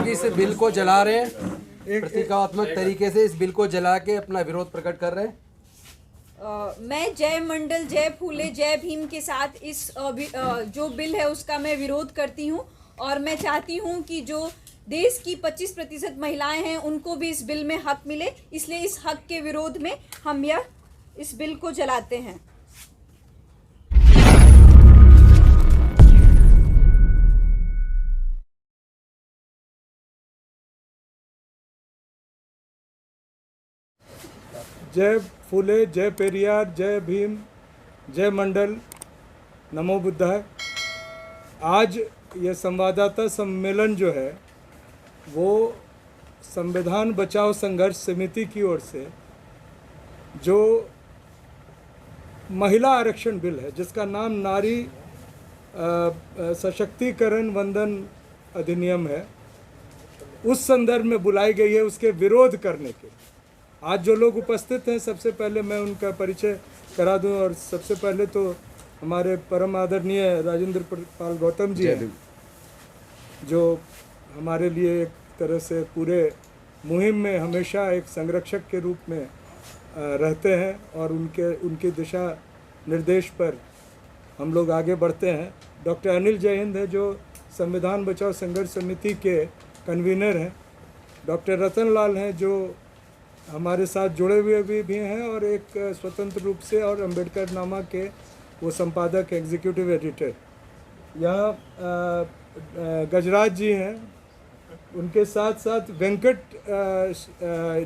लोग इस बिल को जला रहे हैं, प्रतीकात्मक तरीके से इस बिल को जला के अपना विरोध प्रकट कर रहे हैं। मैं जय मंडल, जय फूले, जय भीम के साथ इस जो बिल है उसका मैं विरोध करती हूं और मैं चाहती हूं कि जो देश की 25% महिलाएं हैं उनको भी इस बिल में हक मिले, इसलिए इस हक के विरोध में हम इस बिल को जलाते हैं। जय फूले, जय पेरियार, जय भीम, जय मंडल, नमो बुद्धाय। आज ये संवाददाता सम्मेलन जो है वो संविधान बचाओ संघर्ष समिति की ओर से जो महिला आरक्षण बिल है, जिसका नाम नारी सशक्तिकरण वंदन अधिनियम है, उस संदर्भ में बुलाई गई है उसके विरोध करने के। आज जो लोग उपस्थित हैं, सबसे पहले मैं उनका परिचय करा दूं। और सबसे पहले तो हमारे परम आदरणीय राजेंद्र पाल गौतम जी हैं, जो हमारे लिए एक तरह से पूरे मुहिम में हमेशा एक संरक्षक के रूप में रहते हैं और उनके दिशा निर्देश पर हम लोग आगे बढ़ते हैं। डॉक्टर अनिल जय हिंद है, जो संविधान बचाओ संघर्ष समिति के कन्वीनर हैं। डॉक्टर रतन लाल हैं, जो हमारे साथ जुड़े हुए भी हैं और एक स्वतंत्र रूप से, और अम्बेडकर नामा के वो संपादक, एग्जीक्यूटिव एडिटर। यहाँ गजराज जी हैं, उनके साथ साथ वेंकट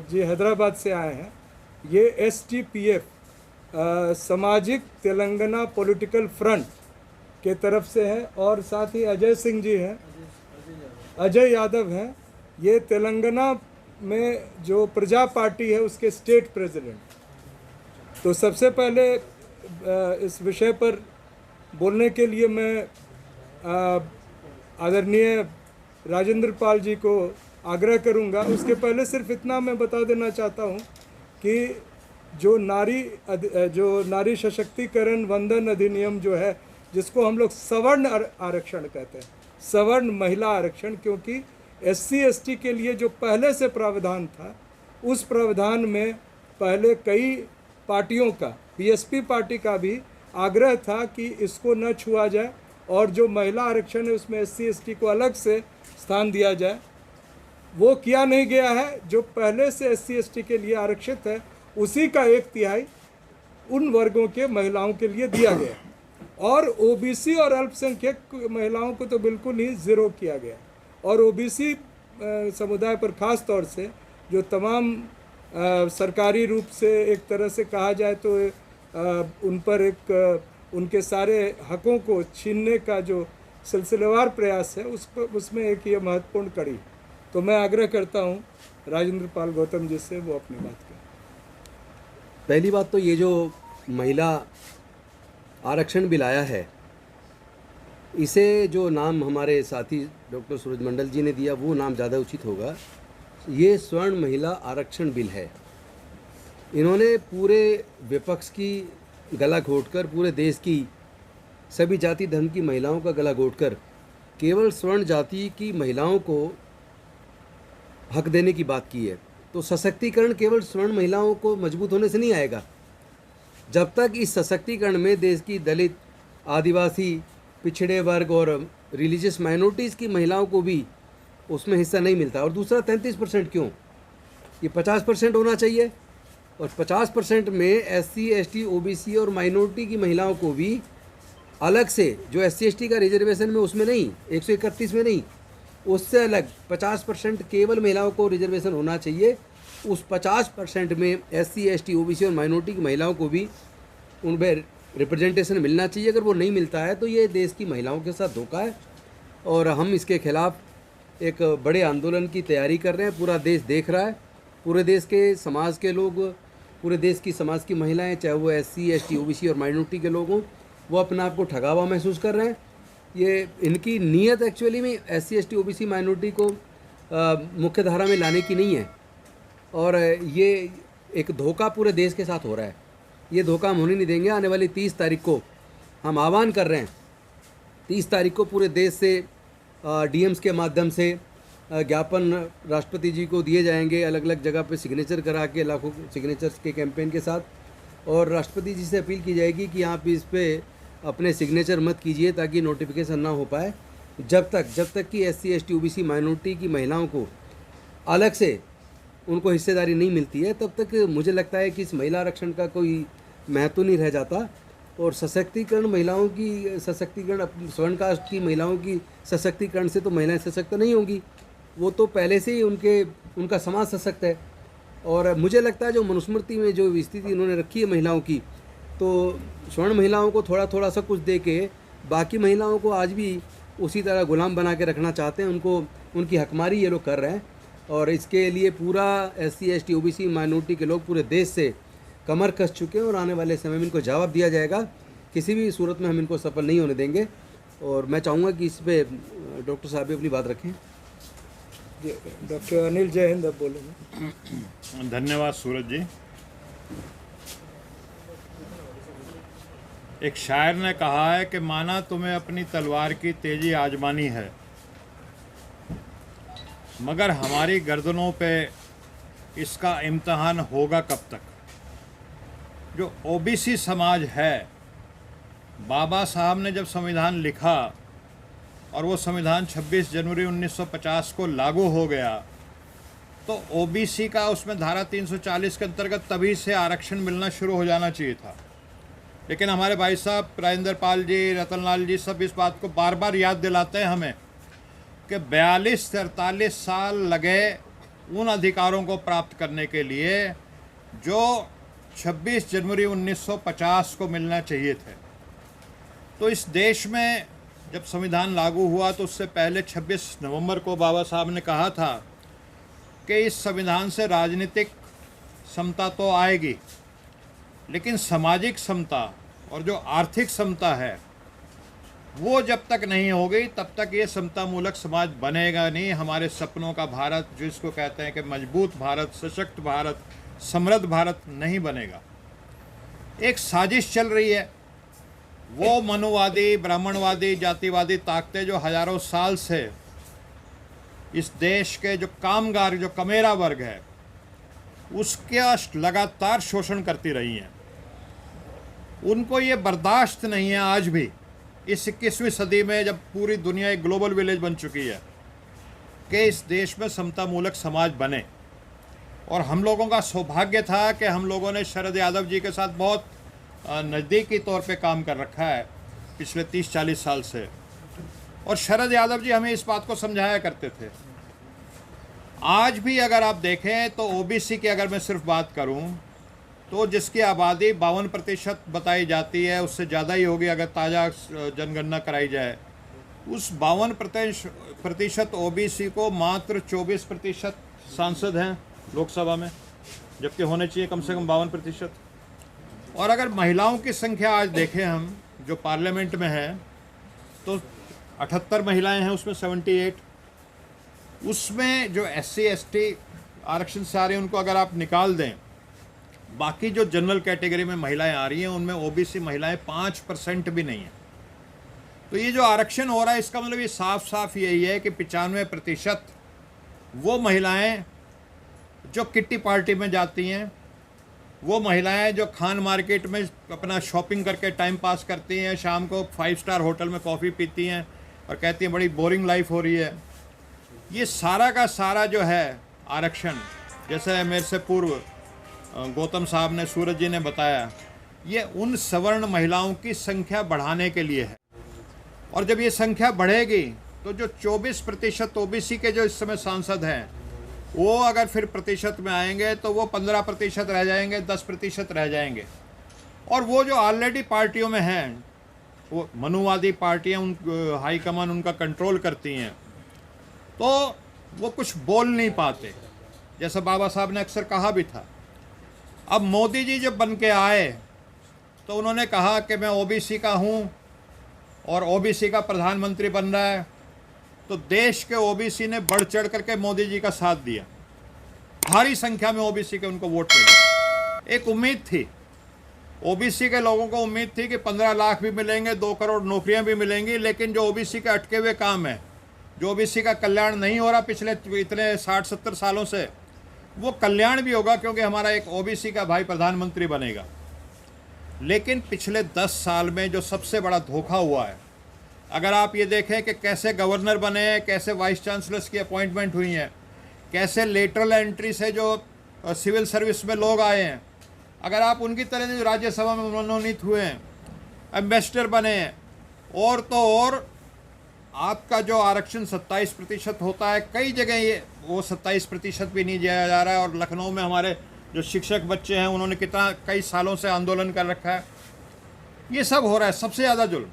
जी हैदराबाद से आए हैं। ये STPF सामाजिक तेलंगाना पॉलिटिकल फ्रंट के तरफ से हैं। और साथ ही अजय सिंह जी हैं, अजय यादव हैं, ये तेलंगाना में जो प्रजा पार्टी है उसके स्टेट प्रेसिडेंट। तो सबसे पहले इस विषय पर बोलने के लिए मैं आदरणीय राजेंद्र पाल जी को आग्रह करूंगा। उसके पहले सिर्फ इतना मैं बता देना चाहता हूं कि जो नारी सशक्तिकरण वंदन अधिनियम जो है, जिसको हम लोग सवर्ण आरक्षण कहते हैं, सवर्ण महिला आरक्षण, क्योंकि SC/ST के लिए जो पहले से प्रावधान था, उस प्रावधान में पहले कई पार्टियों का, BSP पार्टी का भी आग्रह था कि इसको न छुआ जाए और जो महिला आरक्षण है उसमें SC/ST को अलग से स्थान दिया जाए। वो किया नहीं गया है। जो पहले से SC/ST के लिए आरक्षित है उसी का 1/3 उन वर्गों के महिलाओं के लिए दिया गया, और OBC और अल्पसंख्यक महिलाओं को तो बिल्कुल ही ज़ीरो किया गया। और OBC समुदाय पर ख़ास तौर से जो तमाम सरकारी रूप से एक तरह से कहा जाए तो उन पर एक उनके सारे हकों को छीनने का जो सिलसिलेवार प्रयास है, उसमें एक ये महत्वपूर्ण कड़ी। तो मैं आग्रह करता हूँ राजेंद्र पाल गौतम जी से, वो अपनी बात करें। पहली बात तो ये जो महिला आरक्षण बिल आया है, इसे जो नाम हमारे साथी डॉक्टर सूरज मंडल जी ने दिया वो नाम ज़्यादा उचित होगा। ये स्वर्ण महिला आरक्षण बिल है। इन्होंने पूरे विपक्ष की गला घोटकर, पूरे देश की सभी जाति धर्म की महिलाओं का गला घोटकर केवल स्वर्ण जाति की महिलाओं को हक देने की बात की है। तो सशक्तिकरण केवल स्वर्ण महिलाओं को मजबूत होने से नहीं आएगा, जब तक इस सशक्तिकरण में देश की दलित, आदिवासी, पिछड़े वर्ग और रिलीजियस माइनॉरिटीज़ की महिलाओं को भी उसमें हिस्सा नहीं मिलता। और दूसरा 33% क्यों, ये 50% होना चाहिए। और 50% में SC/ST, OBC और माइनॉरिटी की महिलाओं को भी अलग से, जो SC/ST का रिजर्वेशन में उसमें नहीं, 131 में नहीं, उससे अलग 50% केवल महिलाओं को रिजर्वेशन होना चाहिए। उस 50% में SC/ST, OBC और माइनॉरिटी की महिलाओं को भी उनमें रिप्रेजेंटेशन मिलना चाहिए। अगर वो नहीं मिलता है तो ये देश की महिलाओं के साथ धोखा है और हम इसके खिलाफ एक बड़े आंदोलन की तैयारी कर रहे हैं। पूरा देश देख रहा है, पूरे देश के समाज के लोग, पूरे देश की समाज की महिलाएं, चाहे वो SC/ST, OBC और माइनॉरिटी के लोग हों, वो अपने आप को ठगा हुआ महसूस कर रहे हैं। ये इनकी नीयत एक्चुअली में SC/ST, OBC, माइनॉरिटी को मुख्य धारा में लाने की नहीं है, और ये एक धोखा पूरे देश के साथ हो रहा है। ये धोखा हम होने नहीं देंगे। आने वाली 30 तारीख को हम आह्वान कर रहे हैं, 30 तारीख को पूरे देश से DMs के माध्यम से ज्ञापन राष्ट्रपति जी को दिए जाएंगे, अलग अलग जगह पे सिग्नेचर करा के, लाखों सिग्नेचर्स के कैंपेन के साथ। और राष्ट्रपति जी से अपील की जाएगी कि आप इस पे अपने सिग्नेचर मत कीजिए ताकि नोटिफिकेशन ना हो पाए जब तक कि SC ST OBC माइनॉरिटी की महिलाओं को अलग से उनको हिस्सेदारी नहीं मिलती है, तब तक मुझे लगता है कि इस महिला आरक्षण का कोई महत्व नहीं रह जाता। और सशक्तिकरण, महिलाओं की सशक्तिकरण, स्वर्ण कास्ट की महिलाओं की सशक्तिकरण से तो महिलाएं सशक्त नहीं होंगी, वो तो पहले से ही उनका समाज सशक्त है। और मुझे लगता है जो मनुस्मृति में जो स्थिति इन्होंने रखी है महिलाओं की, तो स्वर्ण महिलाओं को थोड़ा थोड़ा सा कुछ दे के बाकी महिलाओं को आज भी उसी तरह गुलाम बना के रखना चाहते हैं। उनकी हकमारी ये लोग कर रहे हैं और इसके लिए पूरा SC ST OBC माइनॉरिटी के लोग पूरे देश से कमर कस चुके हैं और आने वाले समय में इनको जवाब दिया जाएगा। किसी भी सूरत में हम इनको सफल नहीं होने देंगे। और मैं चाहूँगा कि इस पे डॉक्टर साहब भी अपनी बात रखें। डॉक्टर अनिल, जय हिंद, अब बोलेंगे। धन्यवाद सूरज जी। एक शायर ने कहा है कि माना तुम्हें अपनी तलवार की तेजी आजमानी है, मगर हमारी गर्दनों पे इसका इम्तहान होगा कब तक। जो OBC समाज है, बाबा साहब ने जब संविधान लिखा और वो संविधान 26 जनवरी 1950 को लागू हो गया, तो OBC का उसमें धारा 340 के अंतर्गत तभी से आरक्षण मिलना शुरू हो जाना चाहिए था। लेकिन हमारे भाई साहब राजेंद्र पाल जी, रतनलाल जी सब इस बात को बार बार याद दिलाते हैं हमें कि 42-43 साल लगे उन अधिकारों को प्राप्त करने के लिए जो 26 जनवरी 1950 को मिलना चाहिए थे। तो इस देश में जब संविधान लागू हुआ तो उससे पहले 26 नवंबर को बाबा साहब ने कहा था कि इस संविधान से राजनीतिक समता तो आएगी, लेकिन सामाजिक समता और जो आर्थिक समता है वो जब तक नहीं होगी तब तक ये समता मूलक समाज बनेगा नहीं। हमारे सपनों का भारत, जिसको कहते हैं कि मजबूत भारत, सशक्त भारत, समृद्ध भारत नहीं बनेगा। एक साजिश चल रही है, वो मनुवादी, ब्राह्मणवादी, जातिवादी ताकतें जो हजारों साल से इस देश के जो कामगार, जो कमेरा वर्ग है, उसका लगातार शोषण करती रही हैं। उनको ये बर्दाश्त नहीं है आज भी, इस 21वीं सदी में जब पूरी दुनिया एक ग्लोबल विलेज बन चुकी है, कि इस देश में समता मूलक समाज बने। और हम लोगों का सौभाग्य था कि हम लोगों ने शरद यादव जी के साथ बहुत नज़दीकी तौर पे काम कर रखा है पिछले 30-40 साल से। और शरद यादव जी हमें इस बात को समझाया करते थे। आज भी अगर आप देखें तो OBC की अगर मैं सिर्फ बात करूं तो जिसकी आबादी 52% बताई जाती है, उससे ज़्यादा ही होगी अगर ताज़ा जनगणना कराई जाए। उस 52% OBC को मात्र 24% सांसद हैं लोकसभा में, जबकि होने चाहिए कम से कम 52%। और अगर महिलाओं की संख्या आज देखें हम जो पार्लियामेंट में है तो 78 महिलाएं हैं, उसमें 78। उसमें जो SC ST आरक्षण से आ रहे हैं उनको अगर आप निकाल दें, बाकी जो जनरल कैटेगरी में महिलाएं आ रही हैं उनमें OBC महिलाएं 5% भी नहीं है। तो ये जो आरक्षण हो रहा है इसका मतलब ये साफ साफ यही है कि 95% वो महिलाएं जो किट्टी पार्टी में जाती हैं, वो महिलाएं जो खान मार्केट में अपना शॉपिंग करके टाइम पास करती हैं, शाम को 5 स्टार होटल में कॉफ़ी पीती हैं और कहती हैं बड़ी बोरिंग लाइफ हो रही है, ये सारा का सारा जो है आरक्षण, जैसे मेरे से पूर्व गौतम साहब ने, सूरज जी ने बताया, ये उन सवर्ण महिलाओं की संख्या बढ़ाने के लिए है। और जब ये संख्या बढ़ेगी तो जो 24% OBC के जो इस समय सांसद हैं वो अगर फिर प्रतिशत में आएंगे तो वो 15% रह जाएंगे, 10% रह जाएंगे। और वो जो ऑलरेडी पार्टियों में हैं, वो मनुवादी पार्टियां, उन हाई कमान उनका कंट्रोल करती हैं, तो वो कुछ बोल नहीं पाते, जैसा बाबा साहब ने अक्सर कहा भी था। अब मोदी जी जब बन के आए तो उन्होंने कहा कि मैं OBC का हूँ और OBC का प्रधानमंत्री बन रहा है, तो देश के OBC ने बढ़ चढ़ करके मोदी जी का साथ दिया, भारी संख्या में OBC के उनको वोट मिले। एक उम्मीद थी, OBC के लोगों को उम्मीद थी कि 15 लाख भी मिलेंगे, 2 करोड़ नौकरियां भी मिलेंगी, लेकिन जो OBC के अटके हुए काम है, जो ओबीसी का कल्याण नहीं हो रहा पिछले इतने 60-70 सालों से, वो कल्याण भी होगा क्योंकि हमारा एक ओबीसी का भाई प्रधानमंत्री बनेगा। लेकिन पिछले 10 साल में जो सबसे बड़ा धोखा हुआ है, अगर आप ये देखें कि कैसे गवर्नर बने हैं, कैसे वाइस चांसलर्स की अपॉइंटमेंट हुई हैं, कैसे लेटरल एंट्री से जो सिविल सर्विस में लोग आए हैं, अगर आप उनकी तरह जो राज्यसभा में मनोनीत हुए हैं, एम्बेसडर बने हैं, और तो और आपका जो आरक्षण 27% होता है, कई जगह ये वो 27% भी नहीं दिया जा रहा है। और लखनऊ में हमारे जो शिक्षक बच्चे हैं उन्होंने कितना कई सालों से आंदोलन कर रखा है। ये सब हो रहा है। सबसे ज़्यादा जुल्म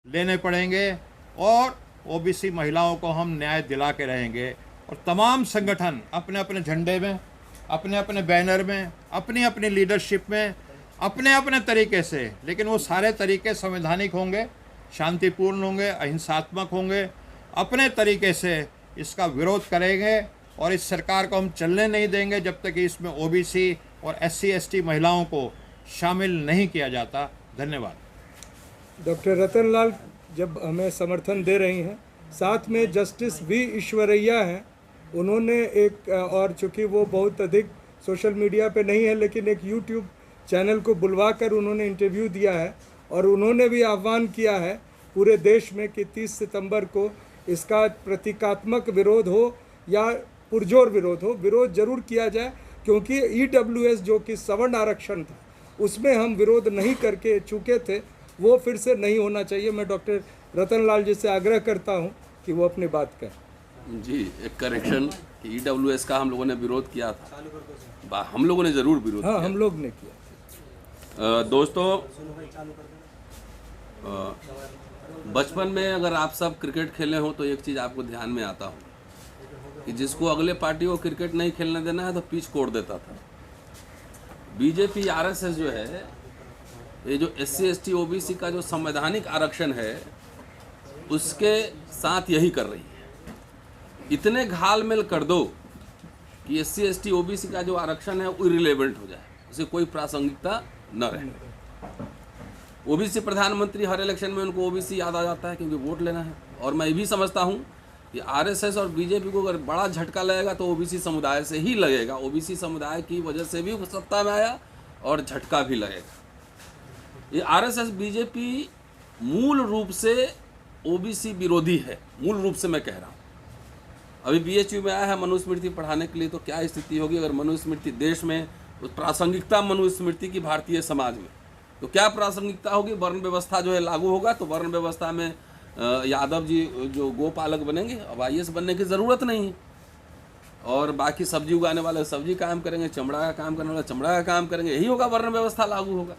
लेने पड़ेंगे और ओबीसी महिलाओं को हम न्याय दिला के रहेंगे। और तमाम संगठन अपने अपने झंडे में, अपने अपने बैनर में, अपनी अपनी लीडरशिप में, अपने अपने तरीके से, लेकिन वो सारे तरीके संवैधानिक होंगे, शांतिपूर्ण होंगे, अहिंसात्मक होंगे, अपने तरीके से इसका विरोध करेंगे। और इस सरकार को हम चलने नहीं देंगे जब तक कि इसमें ओबीसी और SC/ST महिलाओं को शामिल नहीं किया जाता। धन्यवाद। डॉक्टर रतन लाल जब हमें समर्थन दे रही हैं, साथ में जस्टिस V ईश्वरैया हैं, उन्होंने एक और चूँकि वो बहुत अधिक सोशल मीडिया पे नहीं है, लेकिन एक YouTube चैनल को बुलवा कर उन्होंने इंटरव्यू दिया है और उन्होंने भी आह्वान किया है पूरे देश में कि 30 सितंबर को इसका प्रतीकात्मक विरोध हो या पुरजोर विरोध हो, विरोध जरूर किया जाए। क्योंकि EWS जो कि सवर्ण आरक्षण था, उसमें हम विरोध नहीं करके चुके थे, वो फिर से नहीं होना चाहिए। मैं डॉक्टर रतन लाल जी से आग्रह करता हूँ कि वो अपनी बात कहें। जी, एक करेक्शन कि EWS का हम लोगों ने विरोध किया था, हम लोगों ने ज़रूर विरोध हाँ, किया। हम लोग ने किया। दोस्तों, बचपन में अगर आप सब क्रिकेट खेले हो तो एक चीज़ आपको ध्यान में आता हो कि जिसको अगले पार्टी को क्रिकेट नहीं खेलने देना है तो पिच कोड़ देता था। बीजेपी RSS जो है, ये जो SC/ST OBC का जो संवैधानिक आरक्षण है उसके साथ यही कर रही है। इतने घालमेल कर दो कि SC/ST OBC का जो आरक्षण है वो इरिलेवेंट हो जाए, उसे कोई प्रासंगिकता न रहे। ओबीसी प्रधानमंत्री, हर इलेक्शन में उनको ओबीसी याद आ जाता है क्योंकि वोट लेना है। और मैं ये भी समझता हूँ कि RSS और बीजेपी को अगर बड़ा झटका लगेगा तो ओबीसी समुदाय से ही लगेगा। ओबीसी समुदाय की वजह से भी सत्ता में आया और झटका भी लगेगा। ये RSS बीजेपी मूल रूप से ओबीसी विरोधी है, मूल रूप से मैं कह रहा हूँ। अभी BHU में आया है मनुस्मृति पढ़ाने के लिए, तो क्या स्थिति होगी अगर मनुस्मृति देश में प्रासंगिकता मनुस्मृति की भारतीय समाज में, तो क्या प्रासंगिकता होगी। वर्ण व्यवस्था जो है लागू होगा तो वर्ण व्यवस्था में यादव जी जो गोपालक बनेंगे, अब IAS बनने की ज़रूरत नहीं है। और बाकी सब्जी उगाने वाले सब्जी काम करेंगे, चमड़ा का काम करने वाले चमड़ा का काम करेंगे, यही होगा, वर्ण व्यवस्था लागू होगा।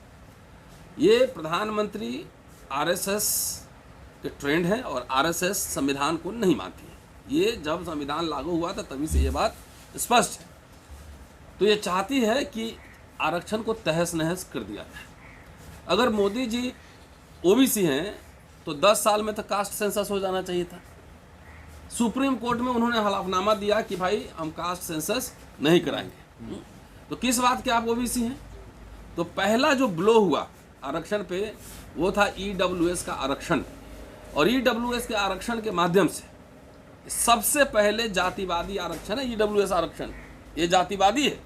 ये प्रधानमंत्री RSS के ट्रेंड है और RSS संविधान को नहीं मानती है। ये जब संविधान लागू हुआ था तभी से ये बात स्पष्ट है। तो ये चाहती है कि आरक्षण को तहस नहस कर दिया जाए। अगर मोदी जी ओबीसी हैं तो 10 साल में तो कास्ट सेंसस हो जाना चाहिए था। सुप्रीम कोर्ट में उन्होंने हलफनामा दिया कि भाई हम कास्ट सेंसस नहीं कराएंगे। तो किस बात के आप ओबीसी हैं? तो पहला जो ब्लो हुआ आरक्षण पे वो था EWS का आरक्षण, और EWS के आरक्षण के माध्यम से सबसे पहले जातिवादी आरक्षण है EWS आरक्षण। ये जातिवादी है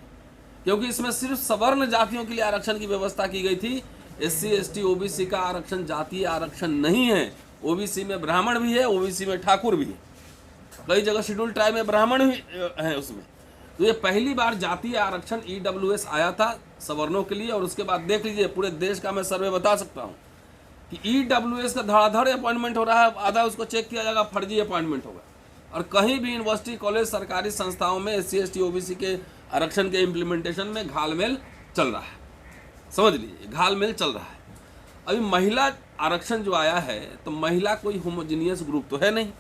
क्योंकि इसमें सिर्फ सवर्ण जातियों के लिए आरक्षण की व्यवस्था की गई थी। SC/ST OBC का आरक्षण जातीय आरक्षण नहीं है। OBC में ब्राह्मण भी है, OBC में ठाकुर भी है, कई जगह शेड्यूल ट्राइब में ब्राह्मण भी है उसमें। तो ये पहली बार जातीय आरक्षण EWS आया था सवर्णों के लिए। और उसके बाद देख लीजिए पूरे देश का मैं सर्वे बता सकता हूँ कि EWS का धड़ाधड़ अपॉइंटमेंट हो रहा है, आधा उसको चेक किया जाएगा, फर्जी अपॉइंटमेंट होगा। और कहीं भी यूनिवर्सिटी, कॉलेज, सरकारी संस्थाओं में SC/ST OBC के आरक्षण के इम्प्लीमेंटेशन में घालमेल चल रहा है। समझ लीजिए, घालमेल चल रहा है। अभी महिला आरक्षण जो आया है तो महिला कोई होमोजीनियस ग्रुप तो है नहीं।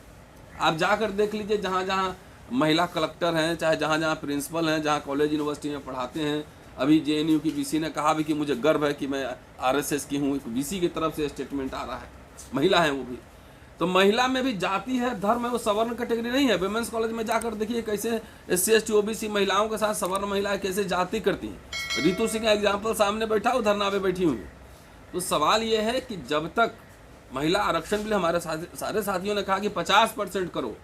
आप जाकर देख लीजिए जहाँ जहाँ महिला कलेक्टर हैं, चाहे जहाँ जहाँ प्रिंसिपल हैं, जहाँ कॉलेज यूनिवर्सिटी में पढ़ाते हैं। अभी JNU की VC ने कहा भी कि मुझे गर्व है कि मैं RSS की हूँ। VC की तरफ से स्टेटमेंट आ रहा है, महिला है वो भी। तो महिला में भी जाति है, धर्म है, वो सवर्ण कैटेगरी नहीं है। वुमेंस कॉलेज में जाकर देखिए कैसे SC/ST OBC महिलाओं के साथ सवर्ण महिलाएं कैसे जाति करती हैं। रितु सिंह का एग्जाम्पल सामने बैठा, वो धरना पे बैठी हुई। तो सवाल ये है कि जब तक महिला आरक्षण के लिए हमारे सारे साथियों ने कहा कि 50% करो,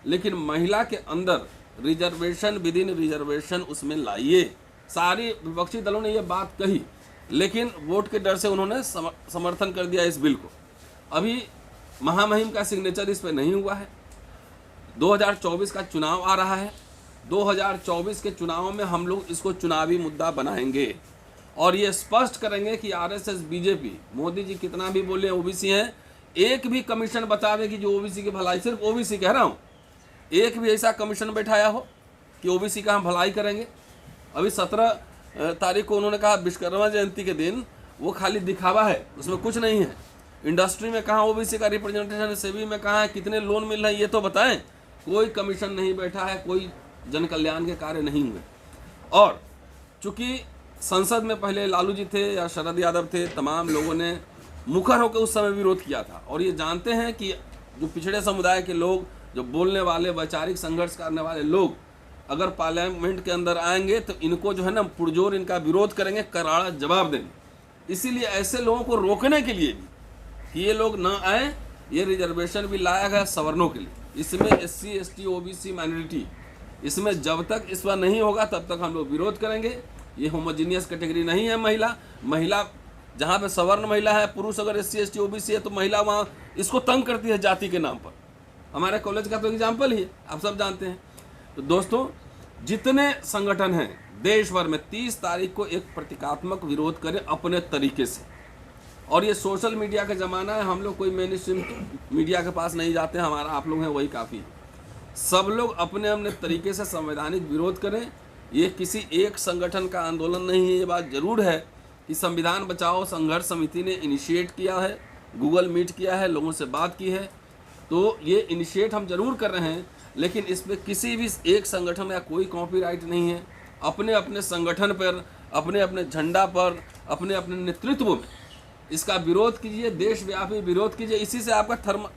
लेकिन महिला के अंदर रिजर्वेशन विद इन रिजर्वेशन उसमें लाइए। सारे विपक्षी दलों ने ये बात कही, लेकिन वोट के डर से उन्होंने समर्थन कर दिया इस बिल को। अभी महामहिम का सिग्नेचर इस पर नहीं हुआ है। 2024 का चुनाव आ रहा है। 2024 के चुनाव में हम लोग इसको चुनावी मुद्दा बनाएंगे और ये स्पष्ट करेंगे कि आरएसएस, बीजेपी, मोदी जी कितना भी बोले ओबीसी हैं, एक भी कमीशन बता दे कि जो ओबीसी की भलाई, सिर्फ ओबीसी कह रहा हूँ, एक भी ऐसा कमीशन बैठाया हो कि ओबीसी का हम भलाई करेंगे। अभी 17 तारीख को उन्होंने कहा विश्वकर्मा जयंती के दिन, वो खाली दिखावा है, उसमें कुछ नहीं है। इंडस्ट्री में कहाँ ओबीसी का रिप्रेजेंटेशन है, सेवी में कहाँ है, कितने लोन मिल रहे हैं, ये तो बताएं। कोई कमीशन नहीं बैठा है, कोई जन कल्याण के कार्य नहीं हुए। और चूंकि संसद में पहले लालू जी थे या शरद यादव थे, तमाम लोगों ने मुखर होकर उस समय विरोध किया था। और ये जानते हैं कि जो पिछड़े समुदाय के लोग, जो बोलने वाले, वैचारिक संघर्ष करने वाले लोग अगर पार्लियामेंट के अंदर आएंगे तो इनको जो है ना पुरजोर इनका विरोध करेंगे, करारा जवाब देंगे। इसीलिए ऐसे लोगों को रोकने के लिए भी कि ये लोग ना आए, ये रिजर्वेशन भी लाया गया सवर्णों के लिए। इसमें SC, ST, OBC, माइनॉरिटी, इसमें जब तक इस बार नहीं होगा तब तक हम लोग विरोध करेंगे। ये होमोजीनियस कैटेगरी नहीं है। महिला जहाँ पे सवर्ण महिला है, पुरुष अगर SC, ST, OBC है तो महिला वहाँ इसको तंग करती है जाति के नाम पर। हमारे कॉलेज का तो एग्जाम्पल ही है, आप सब जानते हैं। तो दोस्तों, जितने संगठन हैं देश भर में 30 तारीख को एक प्रतीकात्मक विरोध करें अपने तरीके से। और ये सोशल मीडिया का ज़माना है, हम लोग कोई मेन स्ट्रीम मीडिया के पास नहीं जाते, हमारा आप लोग हैं वही काफ़ी है। सब लोग अपने अपने तरीके से संवैधानिक विरोध करें। ये किसी एक संगठन का आंदोलन नहीं है। ये बात ज़रूर है कि संविधान बचाओ संघर्ष समिति ने इनिशिएट किया है, गूगल मीट किया है, लोगों से बात की है, तो ये इनिशिएट हम जरूर कर रहे हैं, लेकिन इस पर किसी भी एक संगठन का कोई कॉपीराइट नहीं है। अपने अपने संगठन पर, अपने अपने झंडा पर, अपने अपने नेतृत्व में इसका विरोध कीजिए, देशव्यापी विरोध कीजिए। इसी से आपका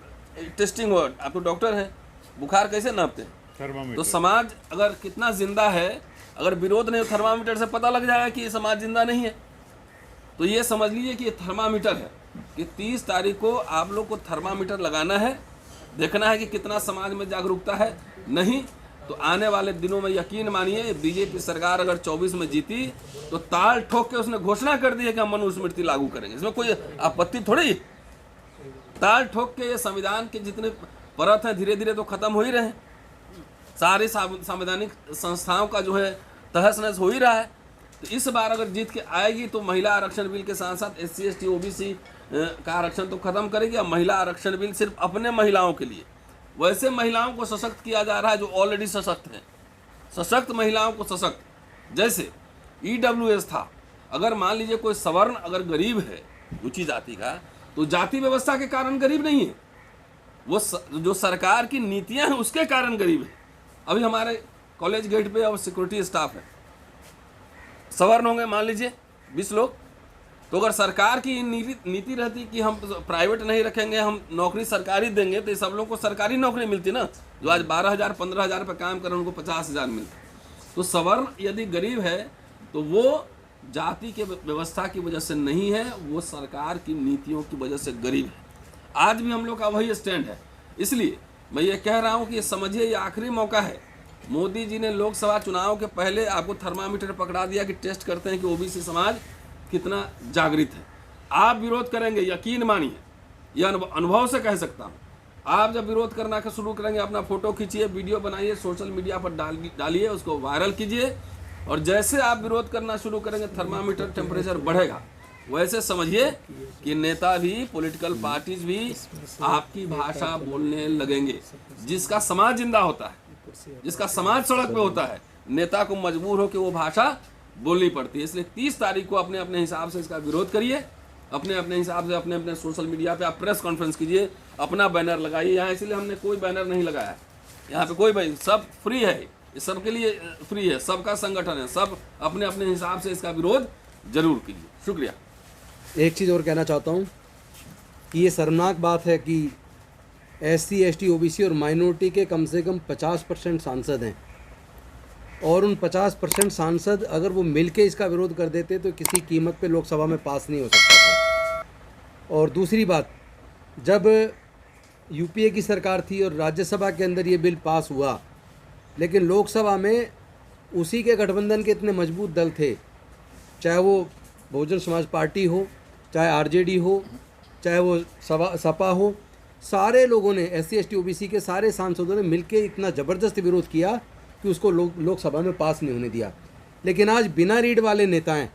टेस्टिंग हो। आप तो डॉक्टर हैं, बुखार कैसे नापते हैं? तो समाज अगर कितना जिंदा है, अगर विरोध नहीं, थर्मामीटर से पता लग जाएगा कि ये समाज जिंदा नहीं है। तो ये समझ लीजिए कि ये थर्मामीटर है कि 30 तारीख को आप लोग को थर्मामीटर लगाना है, देखना है कि कितना समाज में जागरूकता है। नहीं तो आने वाले दिनों में यकीन मानिए, बीजेपी सरकार अगर 24 में जीती तो ताल ठोक के उसने घोषणा कर दी है कि हम मनुस्मृति लागू करेंगे। इसमें कोई आपत्ति थोड़ी। ताल ठोक के ये संविधान के जितने परत हैं धीरे धीरे तो खत्म हो ही रहे हैं। सारे संवैधानिक संस्थाओं का जो है तहस नहस हो ही रहा है। तो इस बार अगर जीत के आएगी तो महिला आरक्षण बिल के साथ साथ SC, ST, OBC का आरक्षण तो खत्म करेगी। अब महिला आरक्षण बिल सिर्फ अपने महिलाओं के लिए, वैसे महिलाओं को सशक्त किया जा रहा है जो ऑलरेडी सशक्त हैं। सशक्त महिलाओं को सशक्त, जैसे EWS था। अगर मान लीजिए कोई सवर्ण अगर गरीब है ऊंची जाति का, तो जाति व्यवस्था के कारण गरीब नहीं है, वो जो सरकार की नीतियां हैं उसके कारण गरीब है। अभी हमारे कॉलेज गेट पे और सिक्योरिटी स्टाफ है, सवर्ण होंगे मान लीजिए 20 लोग। तो अगर सरकार की नीति रहती कि हम प्राइवेट नहीं रखेंगे, हम नौकरी सरकारी देंगे, तो सब लोगों को सरकारी नौकरी मिलती ना। जो आज 12,000 15,000 पर काम करें उनको 50,000 मिलता। तो सवर्ण यदि गरीब है तो वो जाति के व्यवस्था की वजह से नहीं है, वो सरकार की नीतियों की वजह से गरीब है। आज भी हम लोग का वही स्टैंड है। इसलिए मैं ये कह रहा हूँ कि ये समझिए, ये आखिरी मौका है। मोदी जी ने लोकसभा चुनाव के पहले आपको थर्मामीटर पकड़ा दिया कि टेस्ट करते हैं कि OBC समाज कितना जागृत है। आप विरोध करेंगे, यकीन मानिए, यह अनुभव से कह सकता हूँ। आप जब विरोध करना का शुरू करेंगे, अपना फोटो खींचिए, वीडियो बनाइए, सोशल मीडिया पर डालिए, उसको वायरल कीजिए, और जैसे आप विरोध करना शुरू करेंगे थर्मामीटर टेम्परेचर बढ़ेगा। वैसे समझिए कि नेता भी, पॉलिटिकल पार्टीज भी आपकी भाषा बोलने लगेंगे। जिसका समाज जिंदा होता है, जिसका समाज सड़क पे होता है, नेता को मजबूर हो कि वो भाषा बोलनी पड़ती है। इसलिए 30 तारीख को अपने अपने हिसाब से इसका विरोध करिए, अपने अपने हिसाब से, अपने अपने सोशल मीडिया पे आप प्रेस कॉन्फ्रेंस कीजिए, अपना बैनर लगाइए। यहाँ इसलिए हमने कोई बैनर नहीं लगाया, यहाँ पे कोई भाई, सब फ्री है, ये सबके लिए फ्री है, सबका संगठन है, सब अपने अपने हिसाब से इसका विरोध जरूर कीजिए। शुक्रिया। एक चीज़ और कहना चाहता हूँ कि ये शर्मनाक बात है कि SC, ST, OBC और माइनॉरिटी के कम से कम 50% सांसद हैं, और उन 50% सांसद अगर वो मिलके इसका विरोध कर देते तो किसी कीमत पे लोकसभा में पास नहीं हो सकता था। और दूसरी बात, जब यूपीए की सरकार थी और राज्यसभा के अंदर ये बिल पास हुआ, लेकिन लोकसभा में उसी के गठबंधन के इतने मजबूत दल थे, चाहे वो बहुजन समाज पार्टी हो, चाहे आरजेडी हो, चाहे वो सपा हो, सारे लोगों ने SC ST OBC के सारे सांसदों ने मिलकर इतना ज़बरदस्त विरोध किया कि उसको लोकसभा में पास नहीं होने दिया। लेकिन आज बिना रीढ़ वाले नेता हैं,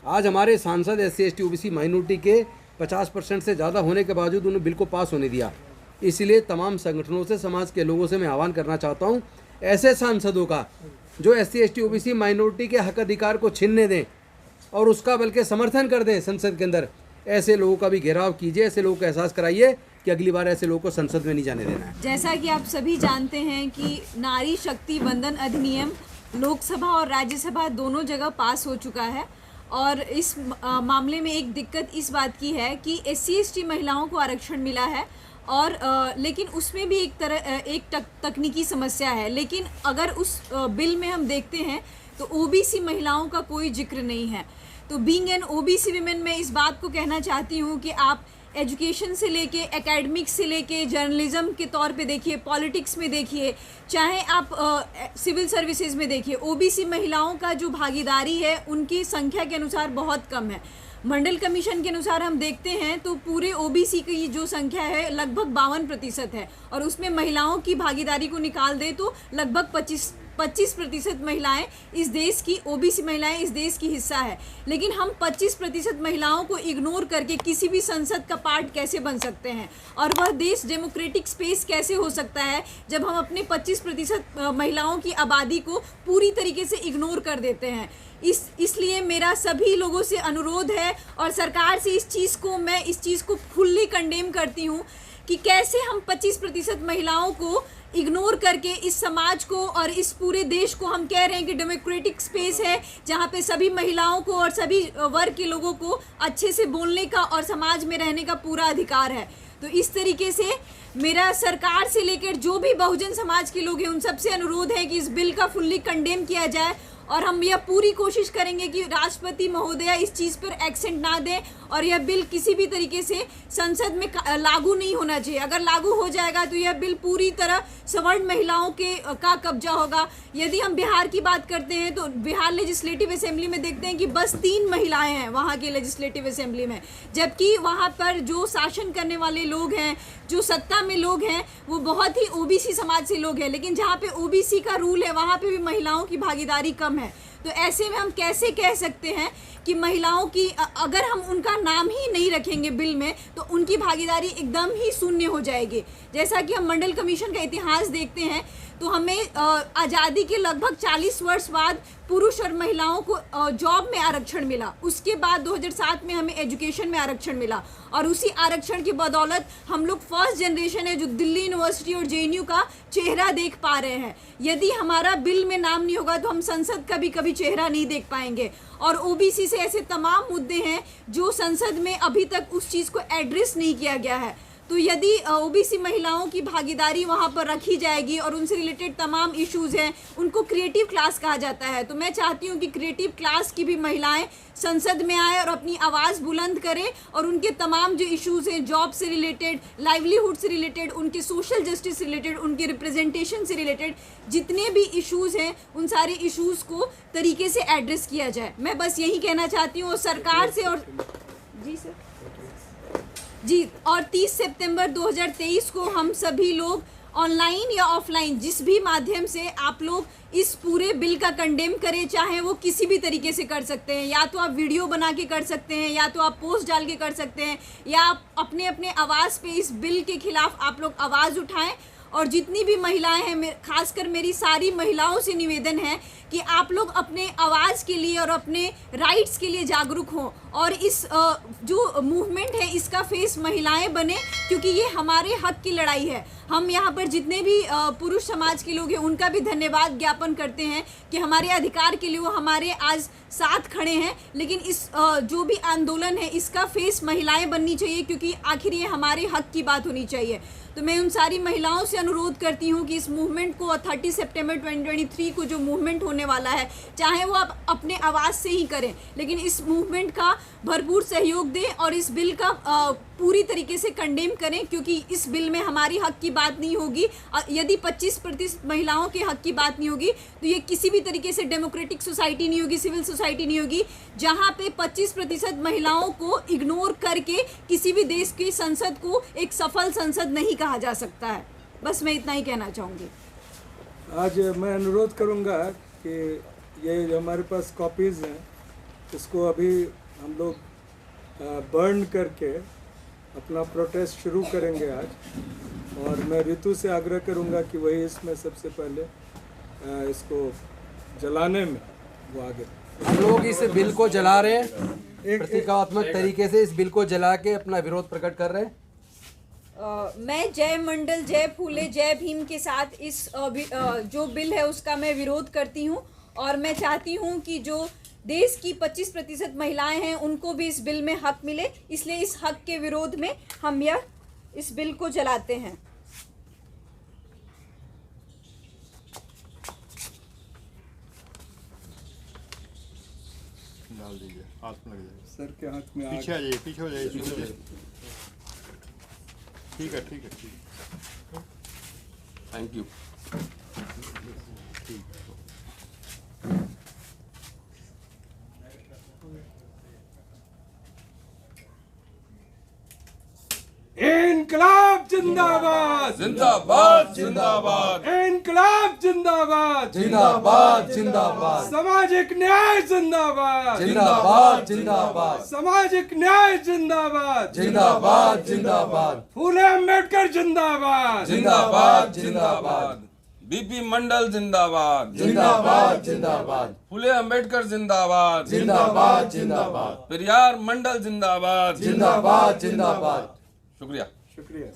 आज हमारे सांसद SC ST OBC माइनॉरिटी के 50% से ज़्यादा होने के बावजूद उन्होंने बिल को पास होने दिया। इसलिए तमाम संगठनों से, समाज के लोगों से मैं आह्वान करना चाहता हूँ, ऐसे सांसदों का जो SC ST OBC माइनॉरिटी के हक अधिकार को छीनने दें और उसका बल्कि समर्थन कर दें संसद के अंदर, ऐसे लोगों का भी घेराव कीजिए, ऐसे लोगों को एहसास कराइए कि अगली बार ऐसे लोगों को संसद में नहीं जाने देना है। जैसा कि आप सभी जानते हैं कि नारी शक्ति वंदन अधिनियम लोकसभा और राज्यसभा दोनों जगह पास हो चुका है, और इस मामले में एक दिक्कत इस बात की है कि SC ST महिलाओं को आरक्षण मिला है, और लेकिन उसमें भी एक तकनीकी समस्या है। लेकिन अगर उस बिल में हम देखते हैं तो OBC महिलाओं का कोई जिक्र नहीं है। तो बीइंग एन OBC विमेन, मैं इस बात को कहना चाहती हूँ कि आप एजुकेशन से लेके, एकेडमिक्स से लेके, जर्नलिज्म के तौर पे देखिए, पॉलिटिक्स में देखिए, चाहे आप सिविल सर्विसेज में देखिए, OBC महिलाओं का जो भागीदारी है उनकी संख्या के अनुसार बहुत कम है। मंडल कमीशन के अनुसार हम देखते हैं तो पूरे OBC की जो संख्या है लगभग 52% है, और उसमें महिलाओं की भागीदारी को निकाल दे तो लगभग 25% महिलाएं इस देश की, OBC महिलाएं इस देश की हिस्सा है। लेकिन हम 25% महिलाओं को इग्नोर करके किसी भी संसद का पार्ट कैसे बन सकते हैं, और वह देश डेमोक्रेटिक स्पेस कैसे हो सकता है जब हम अपने 25% महिलाओं की आबादी को पूरी तरीके से इग्नोर कर देते हैं। इसलिए मेरा सभी लोगों से अनुरोध है, और सरकार से मैं इस चीज़ को फुल्ली कंडेम करती हूँ कि कैसे हम 25% महिलाओं को इग्नोर करके इस समाज को और इस पूरे देश को हम कह रहे हैं कि डेमोक्रेटिक स्पेस है जहाँ पे सभी महिलाओं को और सभी वर्ग के लोगों को अच्छे से बोलने का और समाज में रहने का पूरा अधिकार है। तो इस तरीके से मेरा सरकार से लेकर जो भी बहुजन समाज के लोग हैं उन सबसे अनुरोध है कि इस बिल का फुल्ली कंडेम किया जाए, और हम यह पूरी कोशिश करेंगे कि राष्ट्रपति महोदया इस चीज़ पर एक्सेंट ना दें और यह बिल किसी भी तरीके से संसद में लागू नहीं होना चाहिए। अगर लागू हो जाएगा तो यह बिल पूरी तरह सवर्ण महिलाओं का कब्जा होगा। यदि हम बिहार की बात करते हैं तो बिहार लेजिस्लेटिव असेंबली में देखते हैं कि बस 3 महिलाएं हैं वहाँ के लेजिस्लेटिव असेंबली में, जबकि वहाँ पर जो शासन करने वाले लोग हैं, जो सत्ता में लोग हैं, वो बहुत ही OBC समाज से लोग हैं। लेकिन जहाँ पे OBC का रूल है वहाँ पे भी महिलाओं की भागीदारी कम है। तो ऐसे में हम कैसे कह सकते हैं कि महिलाओं की, अगर हम उनका नाम ही नहीं रखेंगे बिल में तो उनकी भागीदारी एकदम ही शून्य हो जाएगी। जैसा कि हम मंडल कमीशन का इतिहास देखते हैं तो हमें आज़ादी के लगभग 40 वर्ष बाद पुरुष और महिलाओं को जॉब में आरक्षण मिला। उसके बाद 2007 में हमें एजुकेशन में आरक्षण मिला, और उसी आरक्षण की बदौलत हम लोग फर्स्ट जनरेशन है जो दिल्ली यूनिवर्सिटी और JNU का चेहरा देख पा रहे हैं। यदि हमारा बिल में नाम नहीं होगा तो हम संसद का भी कभी चेहरा नहीं देख पाएंगे। और OBC से ऐसे तमाम मुद्दे हैं जो संसद में अभी तक उस चीज़ को एड्रेस नहीं किया गया है। तो यदि OBC महिलाओं की भागीदारी वहाँ पर रखी जाएगी और उनसे रिलेटेड तमाम इश्यूज़ हैं, उनको क्रिएटिव क्लास कहा जाता है, तो मैं चाहती हूँ कि क्रिएटिव क्लास की भी महिलाएं संसद में आए और अपनी आवाज़ बुलंद करें, और उनके तमाम जो इश्यूज़ हैं, जॉब से रिलेटेड, लाइवलीहुड से रिलेटेड, उनके सोशल जस्टिस से रिलेटेड, उनके रिप्रेजेंटेशन से रिलेटेड जितने भी इश्यूज़ हैं उन सारे इश्यूज़ को तरीके से एड्रेस किया जाए। मैं बस यही कहना चाहती हूँ सरकार से। और जी सर जी, और 30 सितंबर 2023 को हम सभी लोग ऑनलाइन या ऑफलाइन जिस भी माध्यम से आप लोग इस पूरे बिल का कंडेम करें, चाहे वो किसी भी तरीके से कर सकते हैं, या तो आप वीडियो बना के कर सकते हैं, या तो आप पोस्ट डाल के कर सकते हैं, या आप अपने अपने आवाज़ पे इस बिल के खिलाफ आप लोग आवाज़ उठाएं। और जितनी भी महिलाएं हैं, खासकर मेरी सारी महिलाओं से निवेदन है कि आप लोग अपने आवाज़ के लिए और अपने राइट्स के लिए जागरूक हों, और इस जो मूवमेंट है इसका फेस महिलाएं बने, क्योंकि ये हमारे हक की लड़ाई है। हम यहाँ पर जितने भी पुरुष समाज के लोग हैं उनका भी धन्यवाद ज्ञापन करते हैं कि हमारे अधिकार के लिए वो हमारे आज साथ खड़े हैं, लेकिन इस जो भी आंदोलन है इसका फेस महिलाएं बननी चाहिए, क्योंकि आखिर ये हमारे हक की बात होनी चाहिए। तो मैं उन सारी महिलाओं से अनुरोध करती हूँ कि इस मूवमेंट को 30 सितंबर 2023 को जो मूवमेंट होने वाला है, चाहे वो आप अपने आवाज़ से ही करें, लेकिन इस मूवमेंट का भरपूर सहयोग दें और इस बिल का पूरी तरीके से कंडेम करें, क्योंकि इस बिल में हमारी हक की बात नहीं होगी। यदि 25% महिलाओं के हक की बात नहीं होगी तो ये किसी भी तरीके से डेमोक्रेटिक सोसाइटी नहीं होगी, सिविल सोसाइटी नहीं होगी, जहाँ पे 25% महिलाओं को इग्नोर करके किसी भी देश की संसद को एक सफल संसद नहीं कहा जा सकता है। बस मैं इतना ही कहना चाहूँगी। आज मैं अनुरोध करूंगा कि ये जो हमारे पास कॉपीज़ हैं इसको अभी हम लोग बर्न करके अपना प्रोटेस्ट शुरू करेंगे आज। और मैं ऋतु से आग्रह करूंगा कि वही इसमें सबसे पहले इसको जलाने में वो आगे। हम लोग इस बिल को जला रहे हैं, प्रतीकात्मक तरीके से इस बिल को जला के अपना विरोध प्रकट कर रहे हैं। मैं जय मंडल, जय फूले, जय भीम के साथ इस जो बिल है उसका मैं विरोध करती हूँ, और मैं चाहती हूँ कि जो देश की 25% महिलाएं हैं उनको भी इस बिल में हक मिले। इसलिए इस हक के विरोध में हम इस बिल को जलाते हैं। डाल दीजिए, हाथ में लग जाएगा। सर के हाथ में आग। पीछे आ जाइए, पीछे हो जाइए, पीछे हो जाइए। ठीक है, ठीक है, ठीक है। Thank you. इनकलाब जिंदाबाद, जिंदाबाद जिंदाबाद इनकलाब जिंदाबाद, जिंदाबाद जिंदाबाद, सामाजिक न्याय जिंदाबाद, जिंदाबाद जिंदाबाद, सामाजिक न्याय जिंदाबाद, जिंदाबाद जिंदाबाद, फूले अम्बेडकर जिंदाबाद, जिंदाबाद जिंदाबाद, बीपी मंडल जिंदाबाद, जिंदाबाद जिंदाबाद, फुले अंबेडकर जिंदाबाद, जिंदाबाद जिंदाबाद, पेरियार मंडल जिंदाबाद। जिंदाबाद जिंदाबाद। शुक्रिया। शुक्रिया।